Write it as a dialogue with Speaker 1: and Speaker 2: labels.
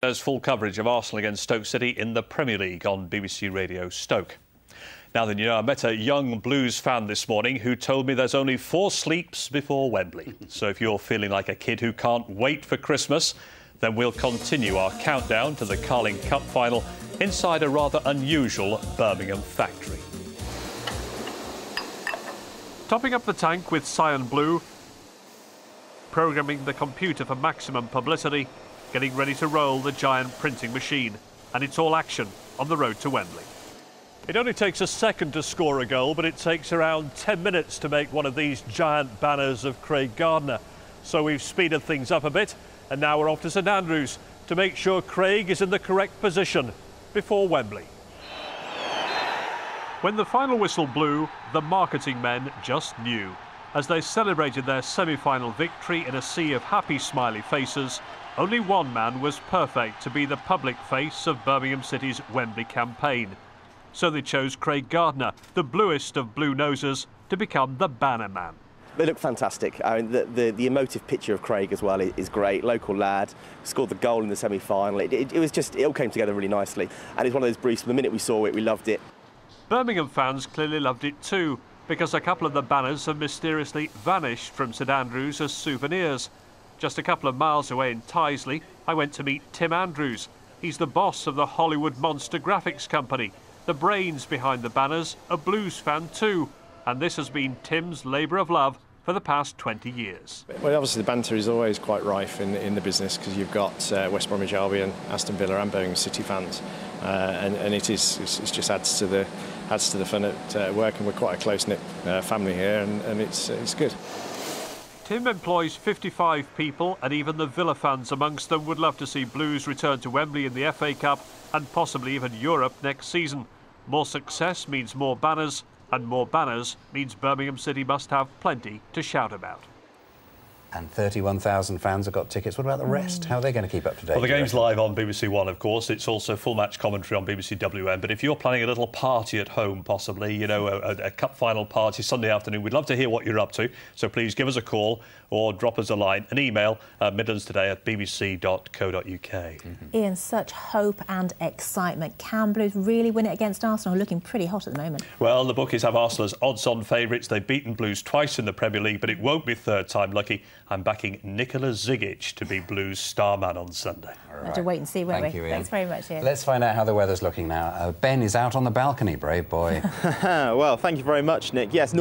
Speaker 1: There's full coverage of Arsenal against Stoke City in the Premier League on BBC Radio Stoke. Now then, I met a young Blues fan this morning who told me there's only 4 sleeps before Wembley. So if you're feeling like a kid who can't wait for Christmas, then we'll continue our countdown to the Carling Cup final inside a rather unusual Birmingham factory. Topping up the tank with cyan blue, programming the computer for maximum publicity, getting ready to roll the giant printing machine, and it's all action on the road to Wembley. It only takes a second to score a goal, but it takes around 10 minutes to make one of these giant banners of Craig Gardner. So we've speeded things up a bit, and now we're off to St Andrews to make sure Craig is in the correct position before Wembley. When the final whistle blew, the marketing men just knew. As they celebrated their semi-final victory in a sea of happy smiley faces, only one man was perfect to be the public face of Birmingham City's Wembley campaign. So they chose Craig Gardner, the bluest of blue noses, to become the banner man.
Speaker 2: They look fantastic. I mean, the emotive picture of Craig as well is great. Local lad, scored the goal in the semi-final. It all came together really nicely. And it's one of those briefs, from the minute we saw it, we loved it.
Speaker 1: Birmingham fans clearly loved it too, because a couple of the banners have mysteriously vanished from St Andrews as souvenirs. Just a couple of miles away in Tyseley, I went to meet Tim Andrews. He's the boss of the Hollywood Monster Graphics Company. The brains behind the banners, a Blues fan too. And this has been Tim's labour of love for the past 20 years.
Speaker 3: Well, obviously the banter is always quite rife in the business, because you've got West Bromwich Albion, Aston Villa and Birmingham City fans, and it just adds to the fun at work, and we're quite a close-knit family here, and it's good.
Speaker 1: Tim employs 55 people, and even the Villa fans amongst them would love to see Blues return to Wembley in the FA Cup and possibly even Europe next season. More success means more banners, and more banners means Birmingham City must have plenty to shout about.
Speaker 4: And 31,000 fans have got tickets. What about the rest? How are they going to keep up to date?
Speaker 1: Well, the game's live on BBC One, of course. It's also full match commentary on BBC WM. But if you're planning a little party at home, possibly, a cup final party Sunday afternoon, we'd love to hear what you're up to. So please give us a call or drop us a line, an email, midlandstoday@bbc.co.uk.
Speaker 5: Ian, such hope and excitement. Can Blues really win it against Arsenal? Looking pretty hot at the moment.
Speaker 1: Well, the bookies have Arsenal as odds-on favourites. They've beaten Blues twice in the Premier League, but it won't be third time lucky. I'm backing Nikola Zigic to be Blues starman on Sunday.
Speaker 5: We'll have to wait and see, won't we?
Speaker 4: Thank you, Ian.
Speaker 5: Thanks very much, Ian.
Speaker 4: Let's find out how the weather's looking now. Ben is out on the balcony, brave boy.
Speaker 2: Well, thank you very much, Nick. Yes,